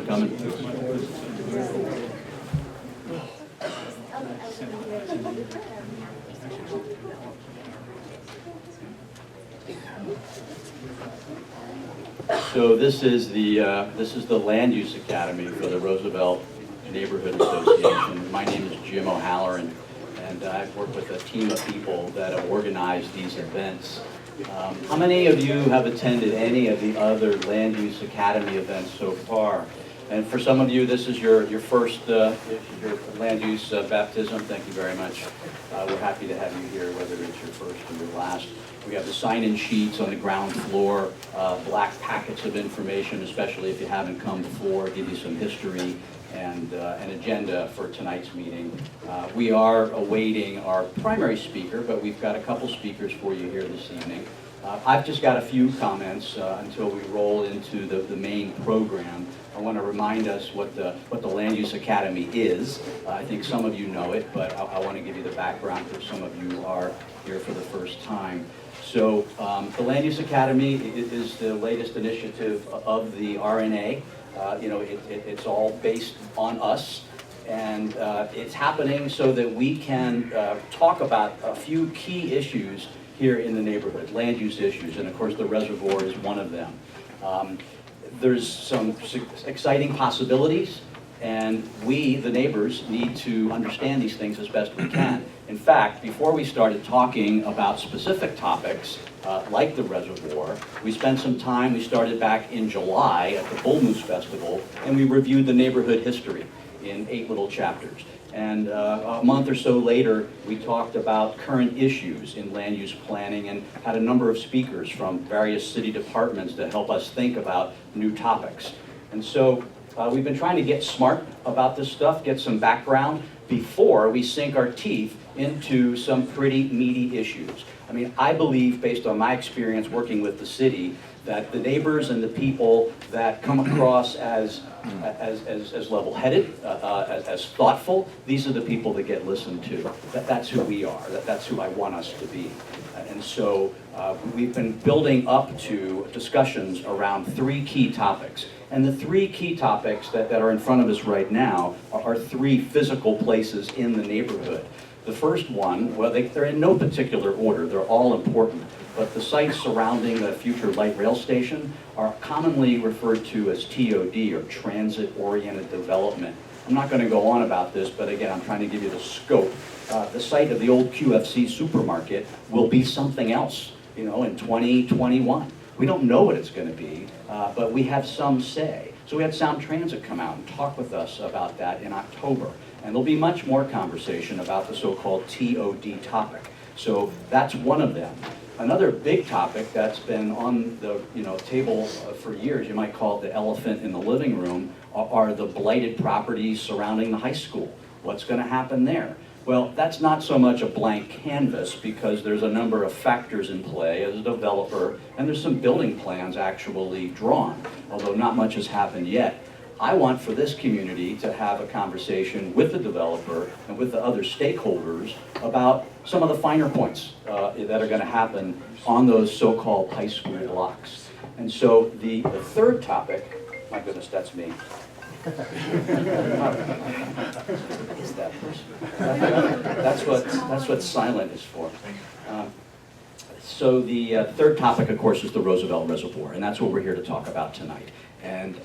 for coming. So this is the Land Use Academy for the Roosevelt Neighborhood Association. My name is Jim O'Halloran, and I've worked with a team of people that have organized these events. How many of you have attended any of the other Land Use Academy events so far? And for some of you, this is your first your land use baptism. Thank you very much. We're happy to have you here, whether it's your first or your last. We have the sign-in sheets on the ground floor, black packets of information, especially if you haven't come before, give you some history and an agenda for tonight's meeting. We are awaiting our primary speaker, but we've got a couple speakers for you here this evening. I've just got a few comments until we roll into the main program. I want to remind us what the Land Use Academy is. I think some of you know it, but I want to give you the background for some of you who are here for the first time. So the Land Use Academy is the latest initiative of the RNA. It's all based on us, and it's happening so that we can talk about a few key issues here in the neighborhood, land use issues, and of course the reservoir is one of them. There's some exciting possibilities, and we, the neighbors, need to understand these things as best we can. In fact, before we started talking about specific topics, like the reservoir, we spent some time, we started back in July at the Bull Moose Festival, and we reviewed the neighborhood history in 8 little chapters. And a month or so later, we talked about current issues in land use planning and had a number of speakers from various city departments to help us think about new topics. And so we've been trying to get smart about this stuff, get some background before we sink our teeth into some pretty meaty issues. I mean, I believe, based on my experience working with the city, that the neighbors and the people that come across as level-headed, as thoughtful, these are the people that get listened to. That's who we are. That's who I want us to be. And so we've been building up to discussions around 3 key topics. And the 3 key topics that are in front of us right now are 3 physical places in the neighborhood. The first one, well, they're in no particular order. They're all important. But the sites surrounding the future light rail station are commonly referred to as TOD, or Transit-Oriented Development. I'm not going to go on about this, but again, I'm trying to give you the scope. The site of the old QFC supermarket will be something else, in 2021. We don't know what it's going to be, but we have some say. So we had Sound Transit come out and talk with us about that in October. And there'll be much more conversation about the so-called TOD topic. So that's one of them. Another big topic that's been on the table for years, you might call it the elephant in the living room, are the blighted properties surrounding the high school. What's going to happen there? Well, that's not so much a blank canvas, because there's a number of factors in play as a developer, and there's some building plans actually drawn, although not much has happened yet. I want for this community to have a conversation with the developer and with the other stakeholders about some of the finer points that are going to happen on those so-called high school blocks. And so the third topic, my goodness, that's me. Is that person? That's what silent is for. So the third topic, of course, is the Roosevelt Reservoir, and that's what we're here to talk about tonight. And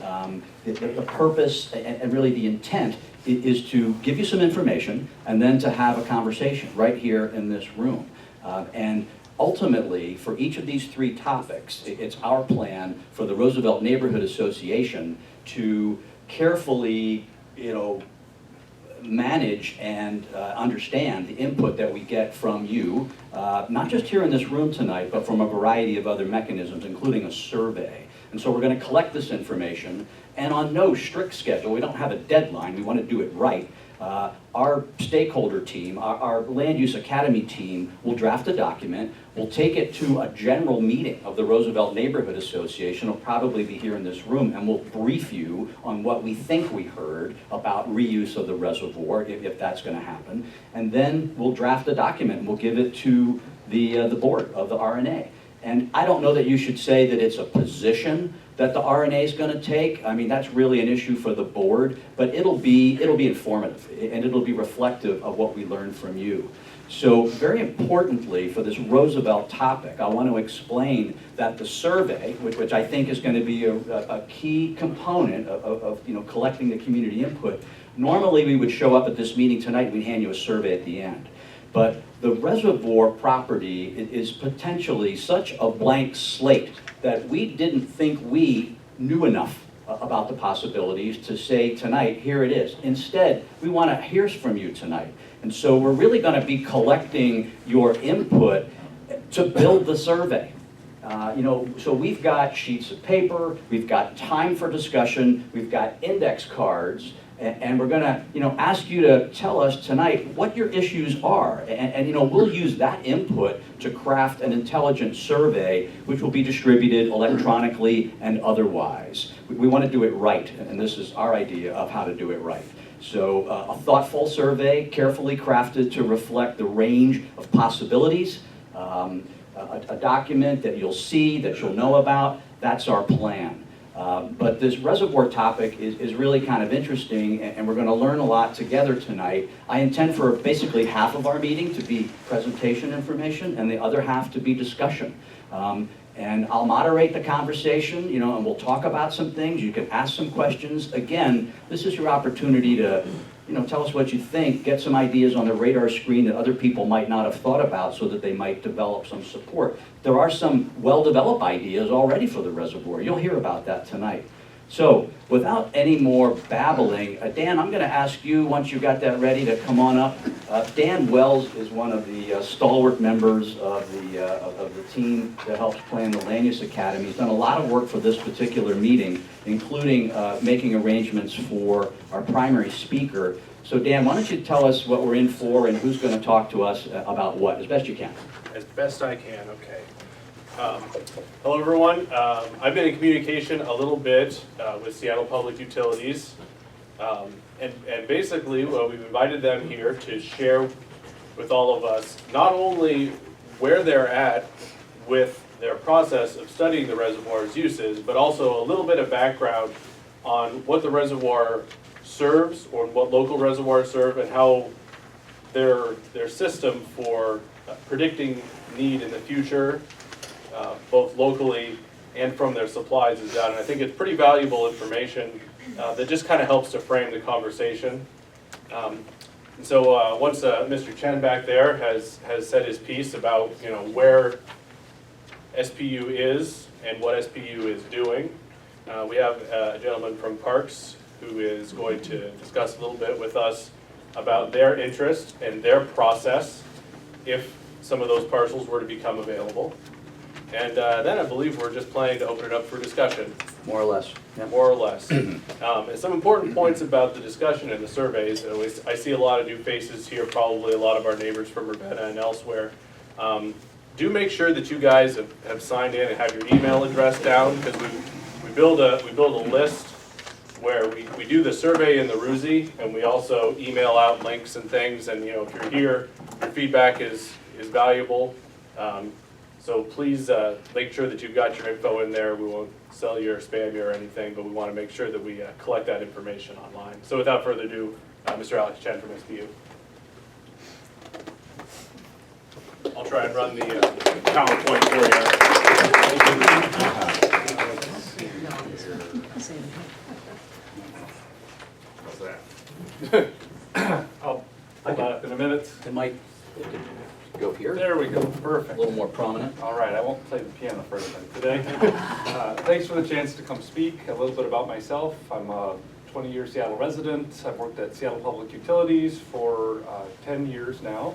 the purpose and really the intent is to give you some information and then to have a conversation right here in this room. And ultimately, for each of these 3 topics, it's our plan for the Roosevelt Neighborhood Association to carefully, manage and understand the input that we get from you, not just here in this room tonight, but from a variety of other mechanisms, including a survey. And so we're going to collect this information, and on no strict schedule. We don't have a deadline. We want to do it right. Our stakeholder team, our Land Use Academy team, will draft a document. We'll take it to a general meeting of the Roosevelt Neighborhood Association. It'll probably be here in this room, and we'll brief you on what we think we heard about reuse of the reservoir, if that's going to happen. And then we'll draft a document, and we'll give it to the board of the RNA. And I don't know that you should say that it's a position that the RNA is going to take, I mean, that's really an issue for the board, but it'll be informative, and it'll be reflective of what we learned from you. So very importantly for this Roosevelt topic, I want to explain that the survey, which I think is going to be a key component of collecting the community input. Normally we would show up at this meeting tonight and we'd hand you a survey at the end. But the reservoir property is potentially such a blank slate that we didn't think we knew enough about the possibilities to say tonight, here it is. Instead, we want to hear from you tonight. And so we're really going to be collecting your input to build the survey. So we've got sheets of paper, we've got time for discussion, we've got index cards, and we're going to ask you to tell us tonight what your issues are. And we'll use that input to craft an intelligent survey which will be distributed electronically and otherwise. We want to do it right, and this is our idea of how to do it right. So a thoughtful survey, carefully crafted to reflect the range of possibilities, a document that you'll see, that you'll know about. That's our plan. But this reservoir topic is really kind of interesting, and we're going to learn a lot together tonight. I intend for basically half of our meeting to be presentation information and the other half to be discussion. And I'll moderate the conversation, and we'll talk about some things. You can ask some questions. Again, this is your opportunity to tell us what you think, get some ideas on the radar screen that other people might not have thought about so that they might develop some support. There are some well-developed ideas already for the reservoir. You'll hear about that tonight. So without any more babbling, Dan, I'm going to ask you, once you got that ready, to come on up. Dan Wells is one of the stalwart members of the team that helps plan the Land Use Academy. He's done a lot of work for this particular meeting, including making arrangements for our primary speaker. So Dan, why don't you tell us what we're in for and who's going to talk to us about what, as best you can. As best I can, okay. Hello everyone. I've been in communication a little bit with Seattle Public Utilities, and basically we've invited them here to share with all of us not only where they're at with their process of studying the reservoir's uses, but also a little bit of background on what the reservoir serves, or what local reservoirs serve, and how their system for predicting need in the future, both locally and from their supplies, is done. And I think it's pretty valuable information that just kind of helps to frame the conversation. And so once Mr. Chen back there has said his piece about where SPU is and what SPU is doing, we have a gentleman from Parks who is going to discuss a little bit with us about their interest and their process if some of those parcels were to become available. And then I believe we're just planning to open it up for discussion. More or less. Yeah. More or less. And some important points about the discussion and the surveys. I see a lot of new faces here, probably a lot of our neighbors from Ravenna and elsewhere. Do make sure that you guys have signed in and have your email address down, because we build a list where we do the survey in the Roosie, and we also email out links and things. And if you're here, your feedback is valuable. So please make sure that you've got your info in there. We won't sell you or spam you or anything, but we want to make sure that we collect that information online. So without further ado, Mr. Alex Chen from SPU. I'll try and run the PowerPoint for you. How's that? I'll hold that up in a minute. It might go here. There we go, perfect. A little more prominent. All right, I won't play the piano for anything today. Thanks for the chance to come speak a little bit about myself. I'm a 20-year Seattle resident. I've worked at Seattle Public Utilities for 10 years now.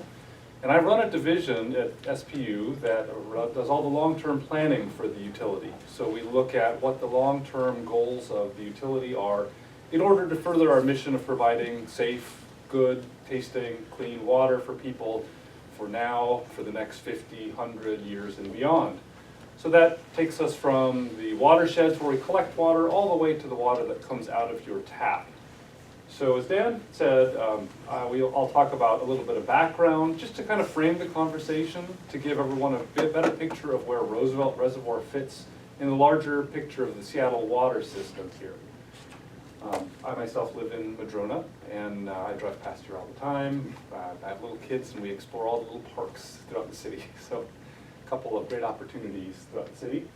And I run a division at SPU that does all the long-term planning for the utility. So we look at what the long-term goals of the utility are in order to further our mission of providing safe, good, tasting, clean water for people for now, for the next 50, 100 years and beyond. So that takes us from the watersheds where we collect water all the way to the water that comes out of your tap. So as Dan said, I'll talk about a little bit of background just to kind of frame the conversation, to give everyone a bit better picture of where Roosevelt Reservoir fits in the larger picture of the Seattle water system here. I myself live in Madrona, and I drive past here all the time. I have little kids, and we explore all the little parks throughout the city. So a couple of great opportunities throughout the city.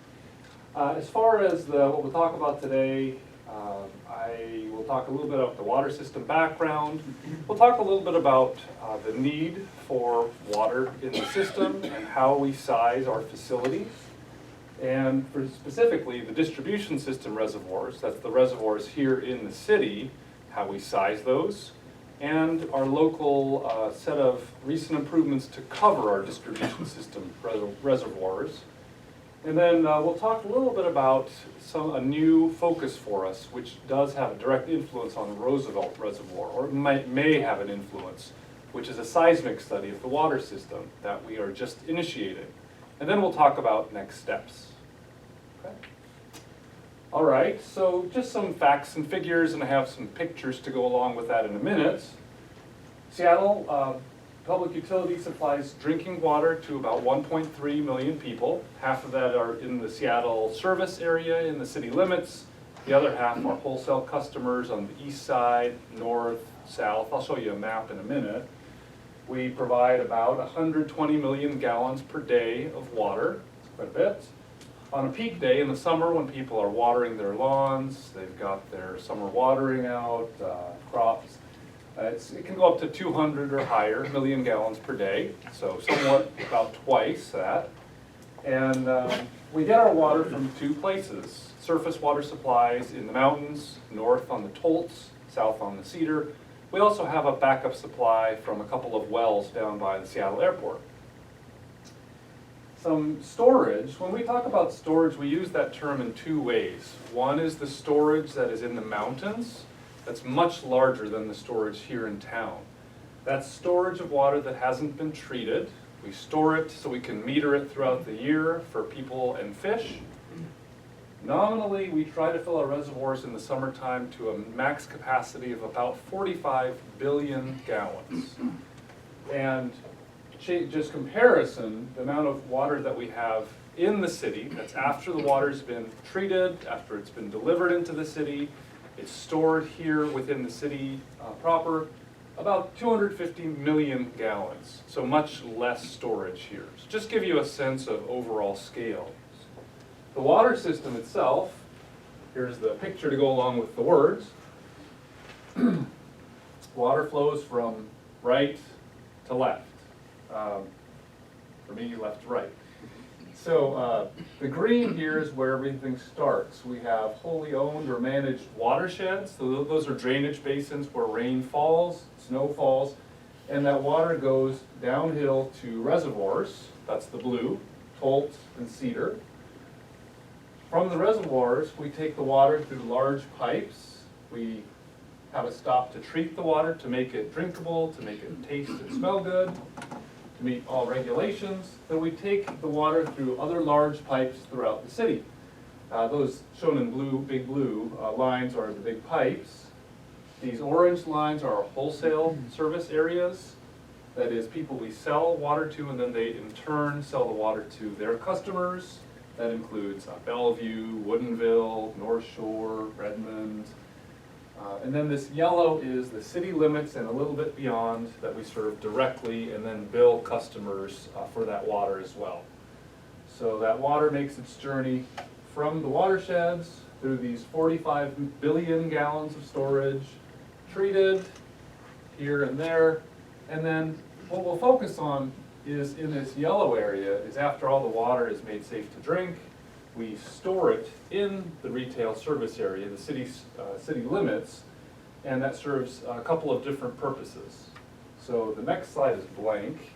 As far as what we'll talk about today, I will talk a little bit about the water system background. We'll talk a little bit about the need for water in the system and how we size our facilities. And for specifically the distribution system reservoirs, that's the reservoirs here in the city, how we size those, and our local set of recent improvements to cover our distribution system reservoirs. And then we'll talk a little bit about a new focus for us, which does have a direct influence on the Roosevelt Reservoir, or may have an influence, which is a seismic study of the water system that we are just initiating. And then we'll talk about next steps. Okay. All right, so just some facts and figures, and I have some pictures to go along with that in a minute. Seattle Public Utility supplies drinking water to about 1.3 million people. Half of that are in the Seattle service area in the city limits. The other half are wholesale customers on the east side, north, south. I'll show you a map in a minute. We provide about 120 million gallons per day of water. That's quite a bit. On a peak day in the summer when people are watering their lawns, they've got their summer watering out, crops, it can go up to 200 or higher million gallons per day, so somewhat about twice that. And we get our water from two places: surface water supplies in the mountains, north on the Tolts, south on the Cedar. We also have a backup supply from a couple of wells down by the Seattle airport. Some storage. When we talk about storage, we use that term in two ways. One is the storage that is in the mountains. That's much larger than the storage here in town. That's storage of water that hasn't been treated. We store it so we can meter it throughout the year for people and fish. Nominally, we try to fill our reservoirs in the summertime to a max capacity of about 45 billion gallons. And just comparison, the amount of water that we have in the city, that's after the water's been treated, after it's been delivered into the city, it's stored here within the city proper, about 250 million gallons, so much less storage here. So just give you a sense of overall scale. The water system itself, here's the picture to go along with the words. Water flows from right to left. For me, left to right. So the green here is where everything starts. We have wholly owned or managed watersheds. So those are drainage basins where rain falls, snow falls, and that water goes downhill to reservoirs. That's the blue, Tolt and Cedar. From the reservoirs, we take the water through large pipes. We have a stop to treat the water to make it drinkable, to make it taste and smell good, to meet all regulations. Then we take the water through other large pipes throughout the city. Those shown in blue, big blue lines are the big pipes. These orange lines are our wholesale service areas. That is, people we sell water to, and then they in turn sell the water to their customers. That includes Bellevue, Woodinville, North Shore, Redmond. And then this yellow is the city limits and a little bit beyond that we serve directly, and then bill customers for that water as well. So that water makes its journey from the watersheds through these 45 billion gallons of storage, treated here and there. And then what we'll focus on is in this yellow area is after all the water is made safe to drink, we store it in the retail service area, the city limits, and that serves a couple of different purposes. So the next slide is blank.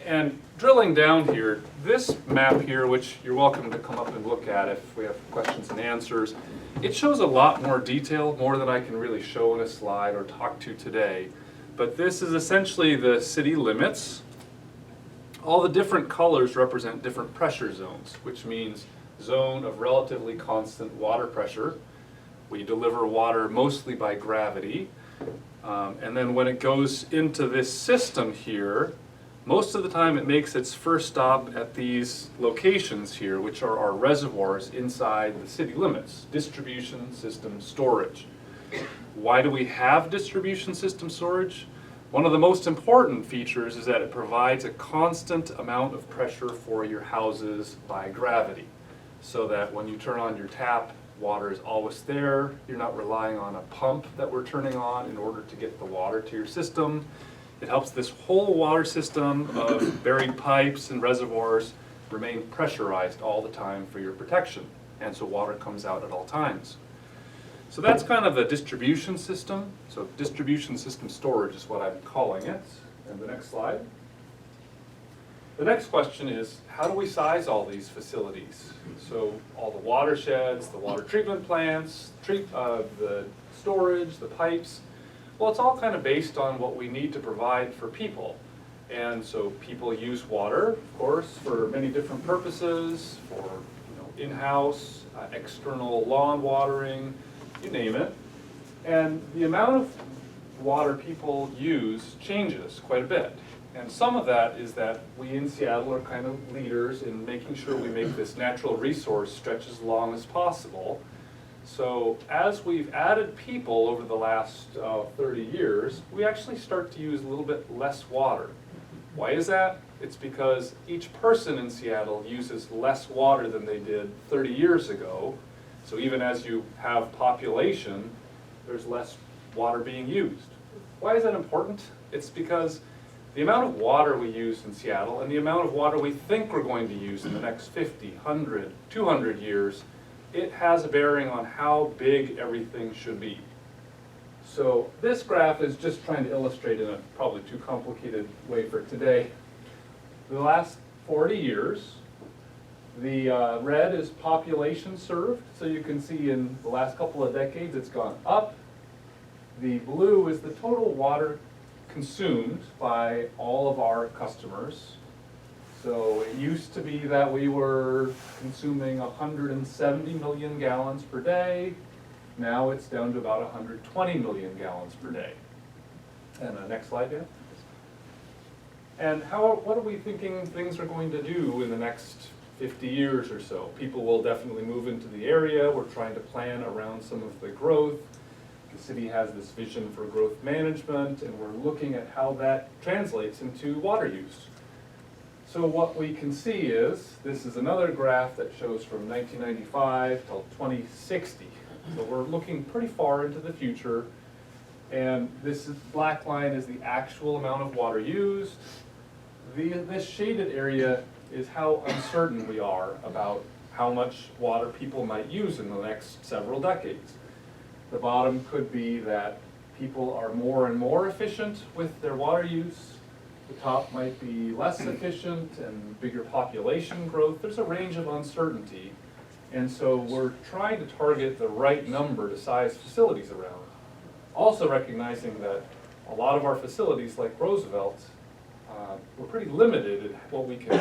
And drilling down here, this map here, which you're welcome to come up and look at if we have questions and answers, it shows a lot more detail, more than I can really show in a slide or talk to today. But this is essentially the city limits. All the different colors represent different pressure zones, which means zone of relatively constant water pressure. We deliver water mostly by gravity. And then when it goes into this system here, Most of the time it makes its first stop at these locations here, which are our reservoirs inside the city limits, distribution system storage. Why do we have distribution system storage? One of the most important features is that it provides a constant amount of pressure for your houses by gravity, so that when you turn on your tap, water is always there. You're not relying on a pump that we're turning on in order to get the water to your system. It helps this whole water system of buried pipes and reservoirs remain pressurized all the time for your protection, and so water comes out at all times. So that's kind of a distribution system. So distribution system storage is what I'm calling it. And the next slide. The next question is, how do we size all these facilities? So all the watersheds, the water treatment plants, the storage, the pipes. Well, it's all kind of based on what we need to provide for people. And so people use water, of course, for many different purposes, for in-house, external lawn watering, you name it. And the amount of water people use changes quite a bit. And some of that is that we in Seattle are kind of leaders in making sure we make this natural resource stretch as long as possible. So as we've added people over the last 30 years, we actually start to use a little bit less water. Why is that? It's because each person in Seattle uses less water than they did 30 years ago. So even as you have population, there's less water being used. Why is that important? It's because the amount of water we use in Seattle and the amount of water we think we're going to use in the next 50, 100, 200 years, it has a bearing on how big everything should be. So this graph is just trying to illustrate in a probably too complicated way for today. The last 40 years, the red is population served. So you can see in the last couple of decades it's gone up. The blue is the total water consumed by all of our customers. So it used to be that we were consuming 170 million gallons per day. Now it's down to about 120 million gallons per day. And next slide, Dan. And what are we thinking things are going to do in the next 50 years or so? People will definitely move into the area. We're trying to plan around some of the growth. The city has this vision for growth management, and we're looking at how that translates into water use. So what we can see is, this is another graph that shows from 1995 till 2060. So we're looking pretty far into the future, and this black line is the actual amount of water used. This shaded area is how uncertain we are about how much water people might use in the next several decades. The bottom could be that people are more and more efficient with their water use. The top might be less efficient and bigger population growth. There's a range of uncertainty. And so we're trying to target the right number to size facilities around. Also recognizing that a lot of our facilities, like Roosevelt, we're pretty limited in what we can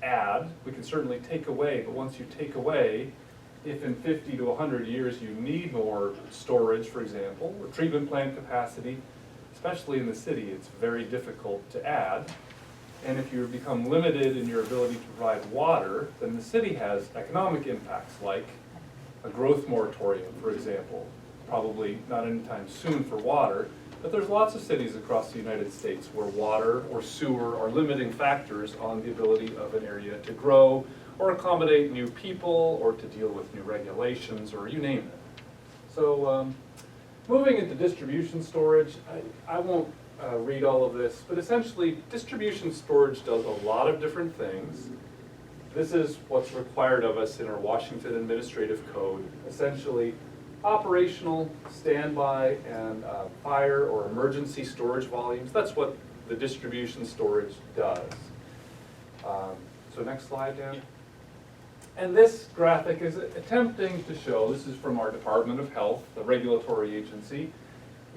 add. We can certainly take away, but once you take away, if in 50 to 100 years you need more storage, for example, or treatment plant capacity, especially in the city, it's very difficult to add. And if you become limited in your ability to provide water, then the city has economic impacts, like a growth moratorium, for example. Probably not anytime soon for water, but there's lots of cities across the United States where water or sewer are limiting factors on the ability of an area to grow or accommodate new people or to deal with new regulations or you name it. So moving into distribution storage, I won't read all of this, but essentially distribution storage does a lot of different things. This is what's required of us in our Washington Administrative Code. Essentially, operational, standby, and fire or emergency storage volumes. That's what the distribution storage does. So next slide, Dan. And this graphic is attempting to show, this is from our Department of Health, the regulatory agency,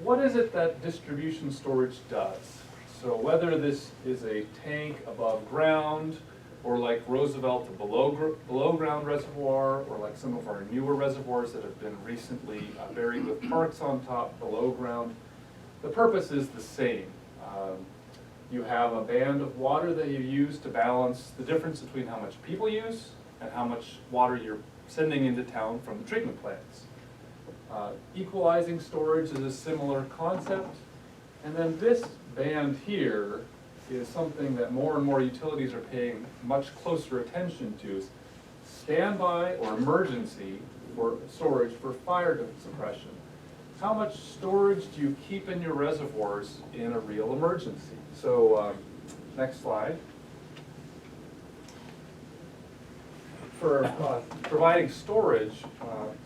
what is it that distribution storage does? So whether this is a tank above ground, or like Roosevelt, a below ground reservoir, or like some of our newer reservoirs that have been recently buried with parks on top, below ground, the purpose is the same. You have a band of water that you use to balance the difference between how much people use and how much water you're sending into town from the treatment plants. Equalizing storage is a similar concept. And then this band here is something that more and more utilities are paying much closer attention to. Standby or emergency for storage for fire suppression. How much storage do you keep in your reservoirs in a real emergency? So, next slide. For providing storage,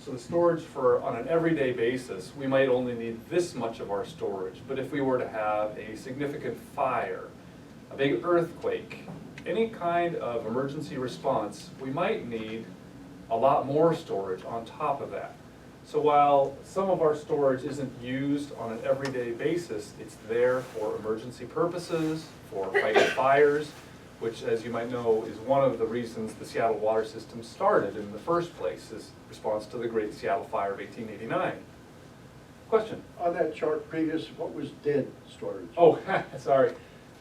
so the storage on an everyday basis, we might only need this much of our storage. But if we were to have a significant fire, a big earthquake, any kind of emergency response, we might need a lot more storage on top of that. So while some of our storage isn't used on an everyday basis, it's there for emergency purposes, for fighting fires, which, as you might know, is one of the reasons the Seattle water system started in the first place, is response to the Great Seattle Fire of 1889. Question? On that chart previous, what was dead storage? Oh, sorry.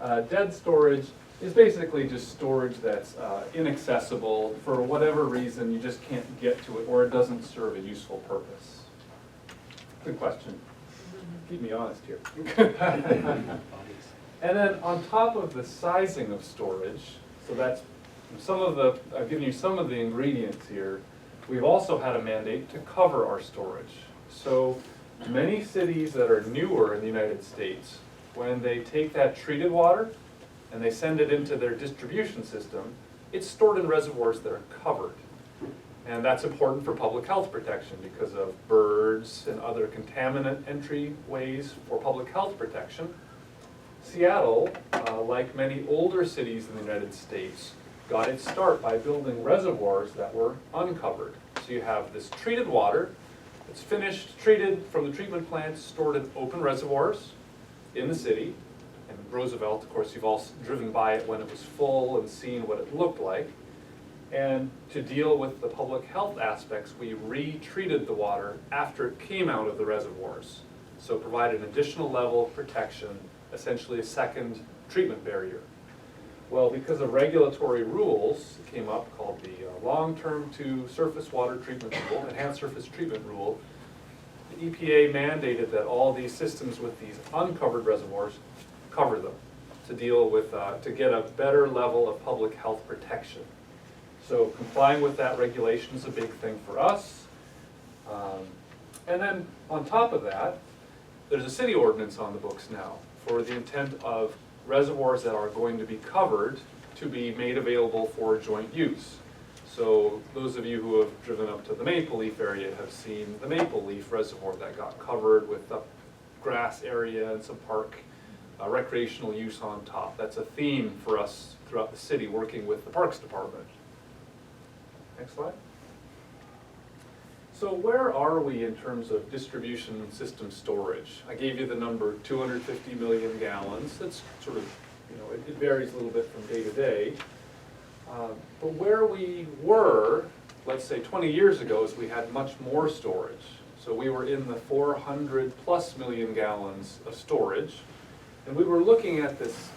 Dead storage is basically just storage that's inaccessible for whatever reason. You just can't get to it, or it doesn't serve a useful purpose. Good question. Keep me honest here. And then on top of the sizing of storage, so that's I've given you some of the ingredients here. We've also had a mandate to cover our storage. So many cities that are newer in the United States, when they take that treated water and they send it into their distribution system, it's stored in reservoirs that are covered. And that's important for public health protection because of birds and other contaminant entryways for public health protection. Seattle, like many older cities in the United States, got its start by building reservoirs that were uncovered. So you have this treated water, it's finished, treated from the treatment plants, stored in open reservoirs in the city. And Roosevelt, of course, you've all driven by it when it was full and seen what it looked like. And to deal with the public health aspects, we re-treated the water after it came out of the reservoirs. So provide an additional level of protection, essentially a second treatment barrier. Well, because of regulatory rules that came up called the long-term to surface water treatment rule, enhanced surface treatment rule, the EPA mandated that all these systems with these uncovered reservoirs cover them to deal with, to get a better level of public health protection. So complying with that regulation is a big thing for us. And then on top of that, there's a city ordinance on the books now for the intent of reservoirs that are going to be covered to be made available for joint use. So those of you who have driven up to the Maple Leaf area have seen the Maple Leaf Reservoir that got covered with a grass area and some park recreational use on top. That's a theme for us throughout the city working with the Parks Department. Next slide. So where are we in terms of distribution system storage? I gave you the number 250 million gallons. That's sort of, it varies a little bit from day to day. But where we were, let's say 20 years ago, is we had much more storage. So we were in the 400 plus million gallons of storage. And we were looking at this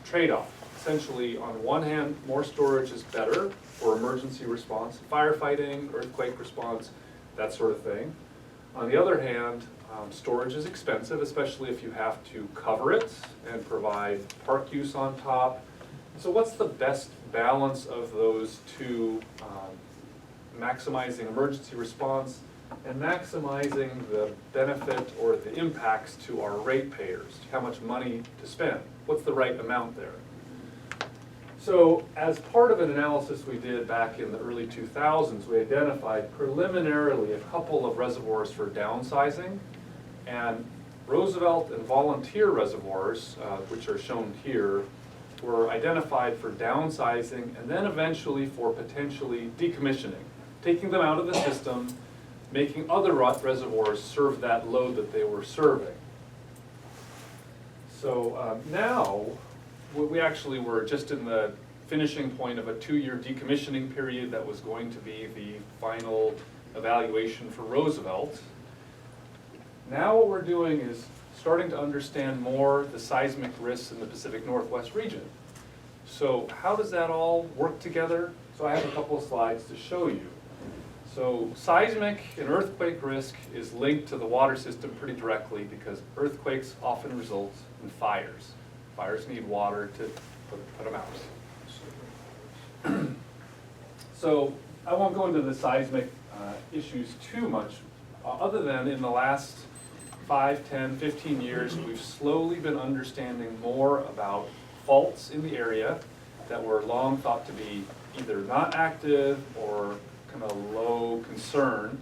trade-off. Essentially, on one hand, more storage is better for emergency response, firefighting, earthquake response, that sort of thing. On the other hand, storage is expensive, especially if you have to cover it and provide park use on top. So what's the best balance of those two, maximizing emergency response and maximizing the benefit or the impacts to our ratepayers? How much money to spend? What's the right amount there? So as part of an analysis we did back in the early 2000s, we identified preliminarily a couple of reservoirs for downsizing. And Roosevelt and volunteer reservoirs, which are shown here, were identified for downsizing and then eventually for potentially decommissioning, taking them out of the system, making other reservoirs serve that load that they were serving. So now, we actually were just in the finishing point of a 2-year decommissioning period that was going to be the final evaluation for Roosevelt. Now what we're doing is starting to understand more the seismic risks in the Pacific Northwest region. So how does that all work together? So I have a couple of slides to show you. So seismic and earthquake risk is linked to the water system pretty directly because earthquakes often result in fires. Fires need water to put them out. So I won't go into the seismic issues too much, other than in the last 5, 10, 15 years, we've slowly been understanding more about faults in the area that were long thought to be either not active or kind of low concern,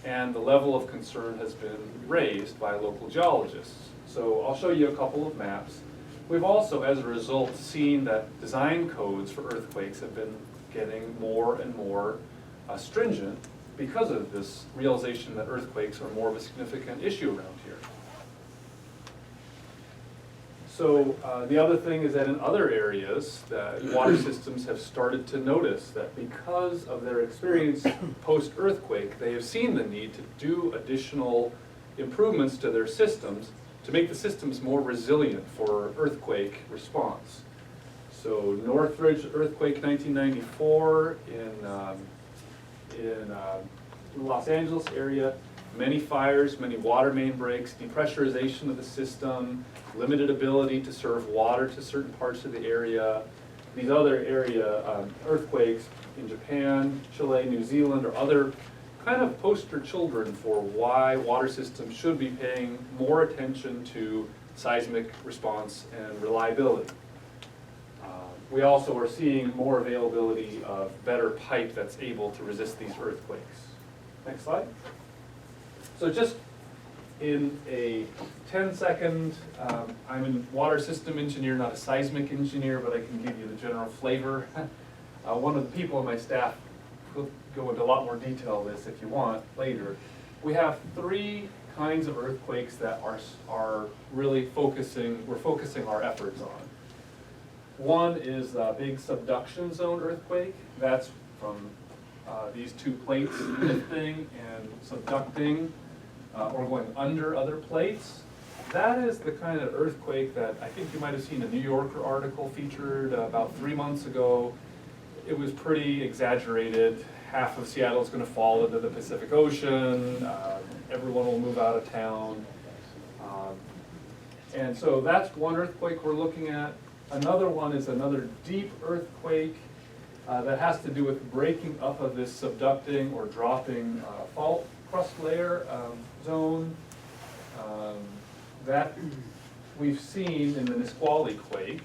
and the level of concern has been raised by local geologists. So I'll show you a couple of maps. We've also, as a result, seen that design codes for earthquakes have been getting more and more stringent because of this realization that earthquakes are more of a significant issue around here. So the other thing is that in other areas, the water systems have started to notice that because of their experience post-earthquake, they have seen the need to do additional improvements to their systems to make the systems more resilient for earthquake response. So Northridge earthquake 1994 in Los Angeles area, many fires, many water main breaks, depressurization of the system, limited ability to serve water to certain parts of the area. These other area earthquakes in Japan, Chile, New Zealand, or other kind of poster children for why water systems should be paying more attention to seismic response and reliability. We also are seeing more availability of better pipe that's able to resist these earthquakes. Next slide. So just in a 10-second, I'm a water system engineer, not a seismic engineer, but I can give you the general flavor. One of the people on my staff will go into a lot more detail of this if you want later. We have 3 kinds of earthquakes that are really we're focusing our efforts on. One is the big subduction zone earthquake. That's from these 2 plates lifting and subducting or going under other plates. That is the kind of earthquake that I think you might have seen a New Yorker article featured about 3 months ago. It was pretty exaggerated. Half of Seattle is going to fall into the Pacific Ocean. Everyone will move out of town. And so that's one earthquake we're looking at. Another one is another deep earthquake that has to do with breaking up of this subducting or dropping fault crust layer zone. That we've seen in the Nisqually quake.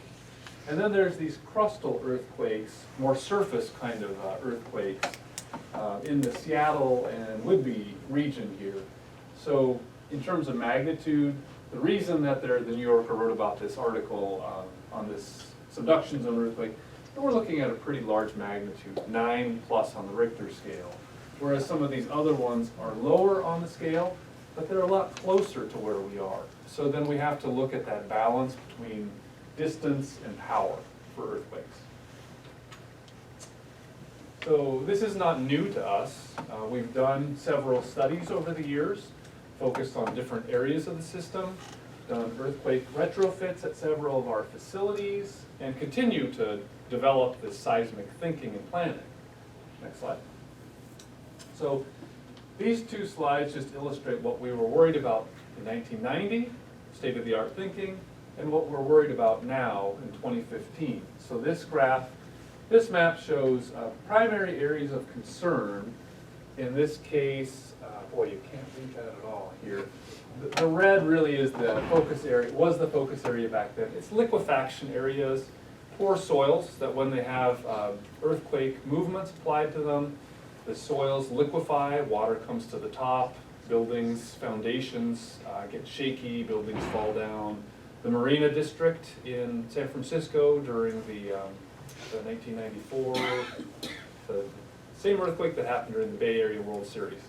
And then there's these crustal earthquakes, more surface kind of earthquakes in the Seattle and Whidbey region here. So in terms of magnitude, the reason that the New Yorker wrote about this article on this subduction zone earthquake, we're looking at a pretty large magnitude, 9+ on the Richter scale. Whereas some of these other ones are lower on the scale, but they're a lot closer to where we are. So then we have to look at that balance between distance and power for earthquakes. So this is not new to us. We've done several studies over the years, focused on different areas of the system, done earthquake retrofits at several of our facilities, and continue to develop this seismic thinking and planning. Next slide. So these 2 slides just illustrate what we were worried about in 1990, state-of-the-art thinking, and what we're worried about now in 2015. So this map shows primary areas of concern. In this case, boy, you can't read that at all here. The red really is the focus area, was the focus area back then. It's liquefaction areas, poor soils that when they have earthquake movements applied to them, the soils liquefy, water comes to the top, buildings, foundations get shaky, buildings fall down. The Marina District in San Francisco during the 1994, the same earthquake that happened during the Bay Area World Series.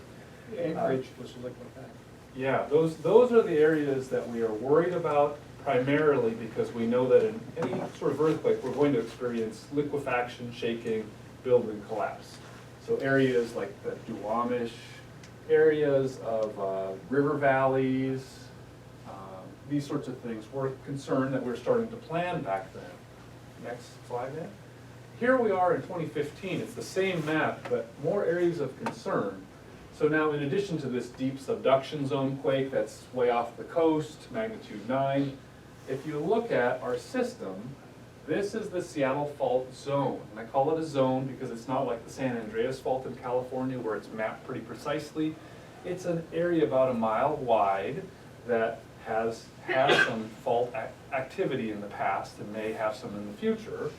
Anchorage was liquefied. Yeah, those are the areas that we are worried about primarily because we know that in any sort of earthquake, we're going to experience liquefaction, shaking, building collapse. So areas like the Duwamish, areas of river valleys, these sorts of things were concerned that we were starting to plan back then. Next slide, man. Here we are in 2015, it's the same map, but more areas of concern. So now in addition to this deep subduction zone quake that's way off the coast, magnitude 9, if you look at our system, this is the Seattle Fault Zone. And I call it a zone because it's not like the San Andreas Fault in California where it's mapped pretty precisely. It's an area about a mile wide that has had some fault activity in the past and may have some in the future.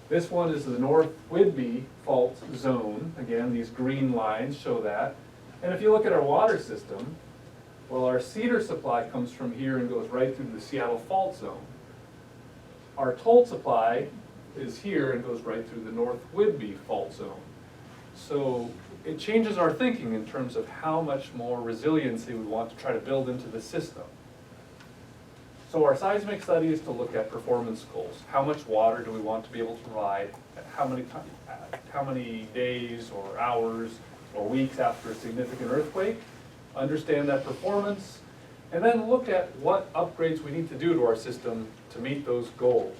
This one is the North Whidbey Fault Zone. Again, these green lines show that. And if you look at our water system, well, our Cedar supply comes from here and goes right through the Seattle Fault Zone. Our Tolt supply is here and goes right through the North Whidbey Fault Zone. So it changes our thinking in terms of how much more resiliency we want to try to build into the system. So our seismic study is to look at performance goals. How much water do we want to be able to provide? How many days or hours or weeks after a significant earthquake? Understand that performance, and then look at what upgrades we need to do to our system to meet those goals.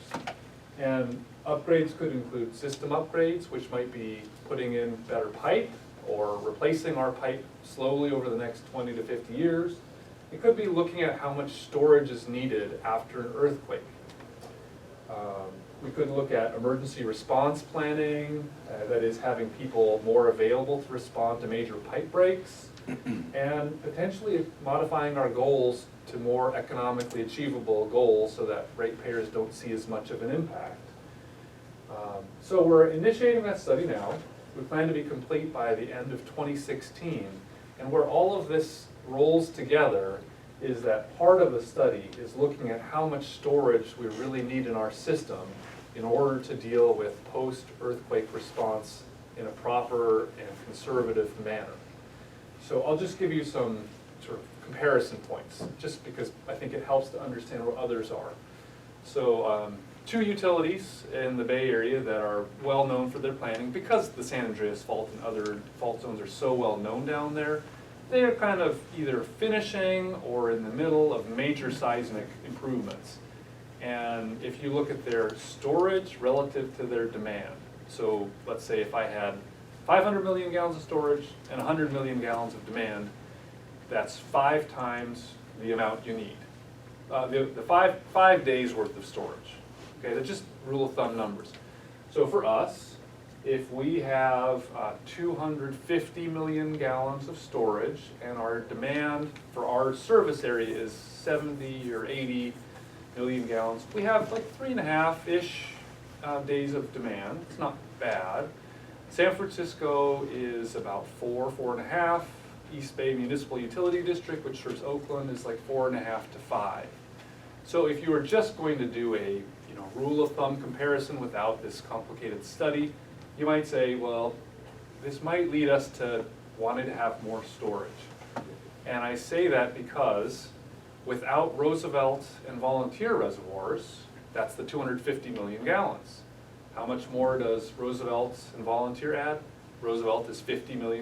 And upgrades could include system upgrades, which might be putting in better pipe or replacing our pipe slowly over the next 20 to 50 years. It could be looking at how much storage is needed after an earthquake. We could look at emergency response planning, that is having people more available to respond to major pipe breaks, and potentially modifying our goals to more economically achievable goals so that ratepayers don't see as much of an impact. So we're initiating that study now. We plan to be complete by the end of 2016. And where all of this rolls together is that part of the study is looking at how much storage we really need in our system in order to deal with post-earthquake response in a proper and conservative manner. So I'll just give you some sort of comparison points, just because I think it helps to understand where others are. So two utilities in the Bay Area that are well known for their planning, because the San Andreas Fault and other fault zones are so well known down there, they are kind of either finishing or in the middle of major seismic improvements. And if you look at their storage relative to their demand, so let's say if I had 500 million gallons of storage and 100 million gallons of demand, that's 5 times the amount you need. The five days worth of storage. Okay, that's just rule of thumb numbers. So for us, if we have 250 million gallons of storage and our demand for our service area is 70 or 80 million gallons, we have like 3.5-ish days of demand. It's not bad. San Francisco is about 4.5. East Bay Municipal Utility District, which serves Oakland, is like 4.5 to 5. So if you were just going to do a rule of thumb comparison without this complicated study, you might say, well, this might lead us to wanting to have more storage. And I say that because without Roosevelt and volunteer reservoirs, that's the 250 million gallons. How much more does Roosevelt and volunteer add? Roosevelt is 50 million